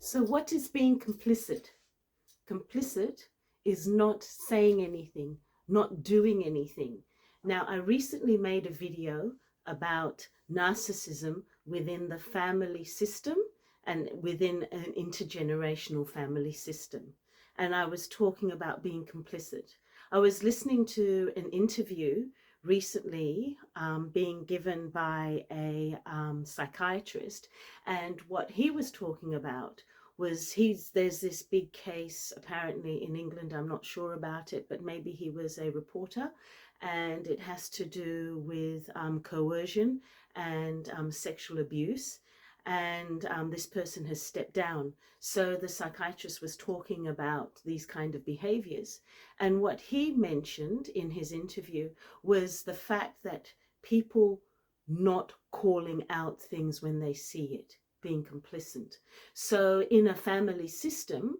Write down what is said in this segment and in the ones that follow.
So what is being complicit? Complicit is not saying anything, not doing anything. Now, I recently made a video about narcissism within the family system and within an intergenerational family system. And I was talking about being complicit. I was listening to an interview recently being given by a psychiatrist, and what he was talking about was there's this big case apparently in England. I'm not sure about it, but maybe he was a reporter, and it has to do with coercion and sexual abuse. And this person has stepped down. So the psychiatrist was talking about these kind of behaviors. And what he mentioned in his interview was the fact that people not calling out things when they see it, being complicit. So in a family system,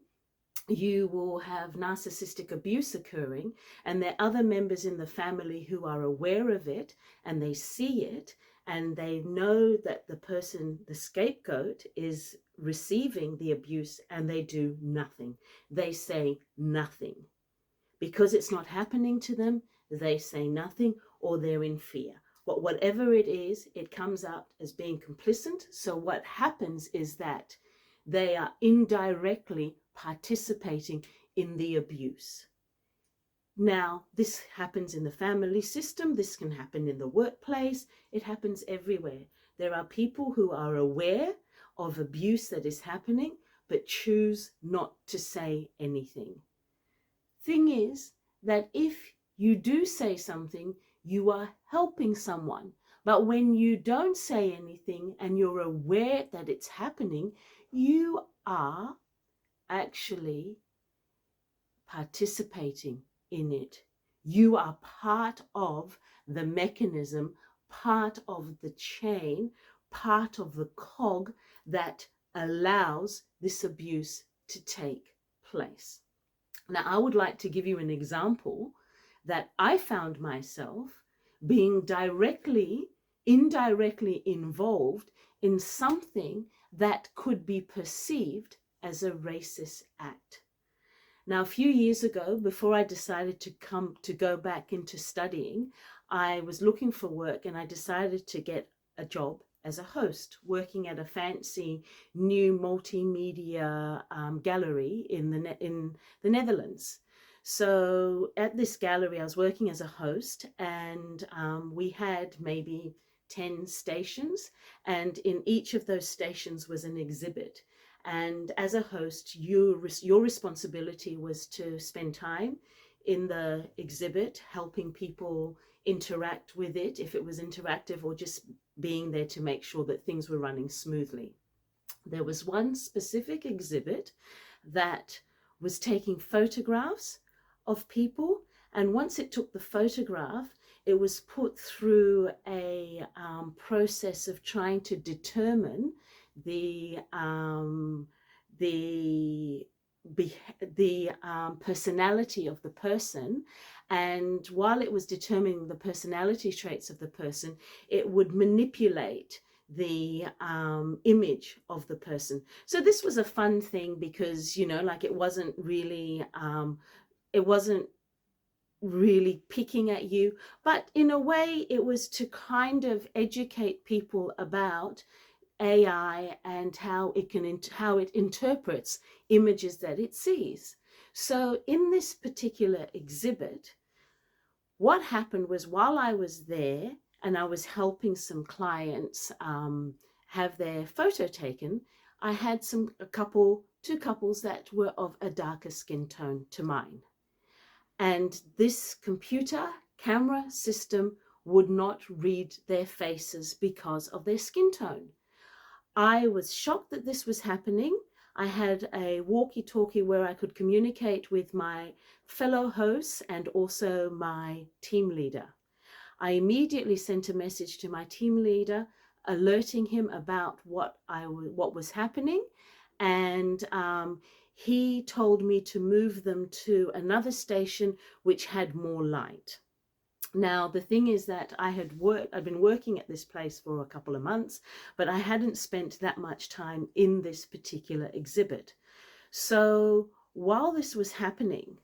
you will have narcissistic abuse occurring, and there are other members in the family who are aware of it and they see it, and they know that the person, the scapegoat, is receiving the abuse, and they do nothing. They say nothing. Because it's not happening to them, they say nothing, or they're in fear. But whatever it is, it comes out as being complicit. So what happens is that they are indirectly participating in the abuse. Now, this happens in the family system. This can happen in the workplace. It happens everywhere. There are people who are aware of abuse that is happening, but choose not to say anything. Thing is that if you do say something, you are helping someone. But when you don't say anything and you're aware that it's happening, you are actually participating in it. You are part of the mechanism, part of the chain, part of the cog that allows this abuse to take place. Now, I would like to give you an example that I found myself being indirectly involved in something that could be perceived as a racist act. Now, a few years ago, before I decided to go back into studying, I was looking for work, and I decided to get a job as a host, working at a fancy new multimedia gallery in the Netherlands. So at this gallery, I was working as a host, and we had maybe 10 stations, and in each of those stations was an exhibit. And as a host, your responsibility was to spend time in the exhibit, helping people interact with it, if it was interactive, or just being there to make sure that things were running smoothly. There was one specific exhibit that was taking photographs of people, and once it took the photograph, it was put through a process of trying to determine the personality of the person. And while it was determining the personality traits of the person, it would manipulate the image of the person. So this was a fun thing because, you know, like it wasn't really picking at you, but in a way it was to kind of educate people about AI and how it interprets images that it sees. So in this particular exhibit, what happened was, while I was there and I was helping some clients have their photo taken, I had two couples that were of a darker skin tone to mine. And this computer camera system would not read their faces because of their skin tone. I was shocked that this was happening. I had a walkie-talkie where I could communicate with my fellow hosts and also my team leader. I immediately sent a message to my team leader, alerting him about what was happening, and he told me to move them to another station which had more light. Now, the thing is that I'd been working at this place for a couple of months, but I hadn't spent that much time in this particular exhibit. So while this was happening,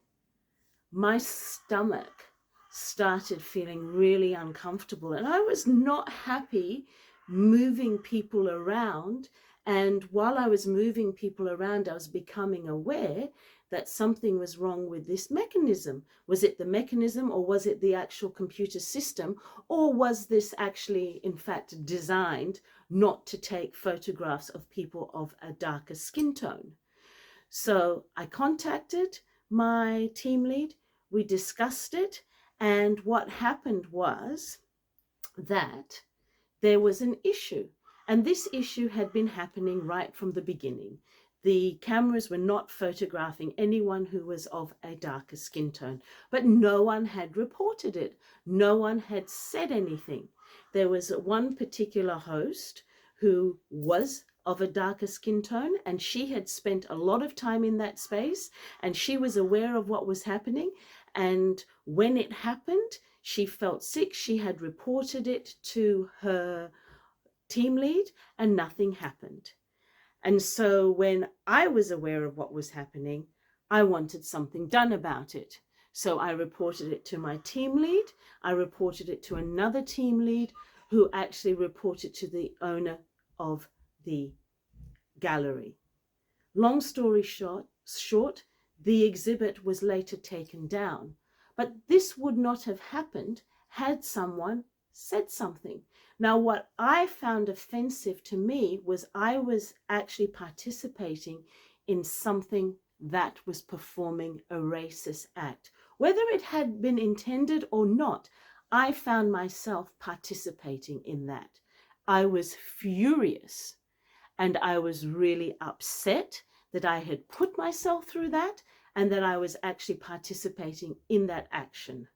my stomach started feeling really uncomfortable, and I was not happy moving people around. And while I was moving people around, I was becoming aware that something was wrong with this mechanism. Was it the mechanism, or was it the actual computer system, or was this actually, in fact, designed not to take photographs of people of a darker skin tone? So I contacted my team lead, we discussed it, and what happened was that there was an issue. And this issue had been happening right from the beginning. The cameras were not photographing anyone who was of a darker skin tone, but no one had reported it. No one had said anything. There was one particular host who was of a darker skin tone, and she had spent a lot of time in that space, and she was aware of what was happening. And when it happened, she felt sick. She had reported it to her team lead, and nothing happened. And so when I was aware of what was happening, I wanted something done about it. So I reported it to my team lead. I reported it to another team lead, who actually reported to the owner of the gallery. Long story short, the exhibit was later taken down. But this would not have happened had someone said something. Now, what I found offensive to me was I was actually participating in something that was performing a racist act. Whether it had been intended or not, I found myself participating in that. I was furious, and I was really upset that I had put myself through that, and that I was actually participating in that action.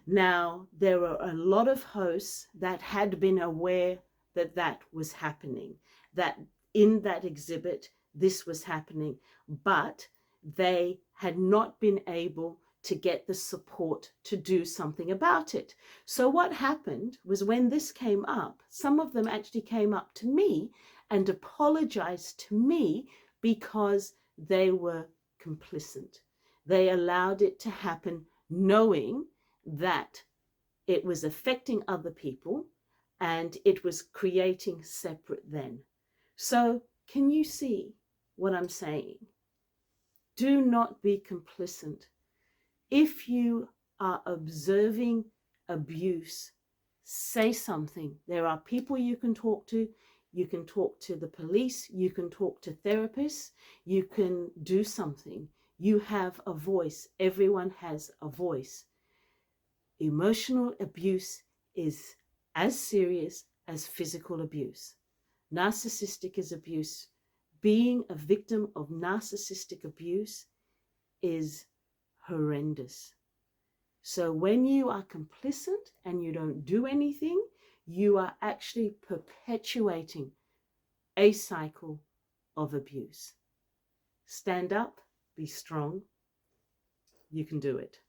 Now, there were a lot of hosts that had been aware that that was happening, that in that exhibit, this was happening, but they had not been able to get the support to do something about it. So what happened was, when this came up, some of them actually came up to me and apologized to me because they were complicit. They allowed it to happen knowing that it was affecting other people and it was creating separate then. So can you see what I'm saying? Do not be complicit. If you are observing abuse, say something. There are people you can talk to. You can talk to the police. You can talk to therapists. You can do something. You have a voice. Everyone has a voice. Emotional abuse is as serious as physical abuse. Narcissistic is abuse. Being a victim of narcissistic abuse is horrendous. So when you are complicit and you don't do anything, you are actually perpetuating a cycle of abuse. Stand up, be strong. You can do it.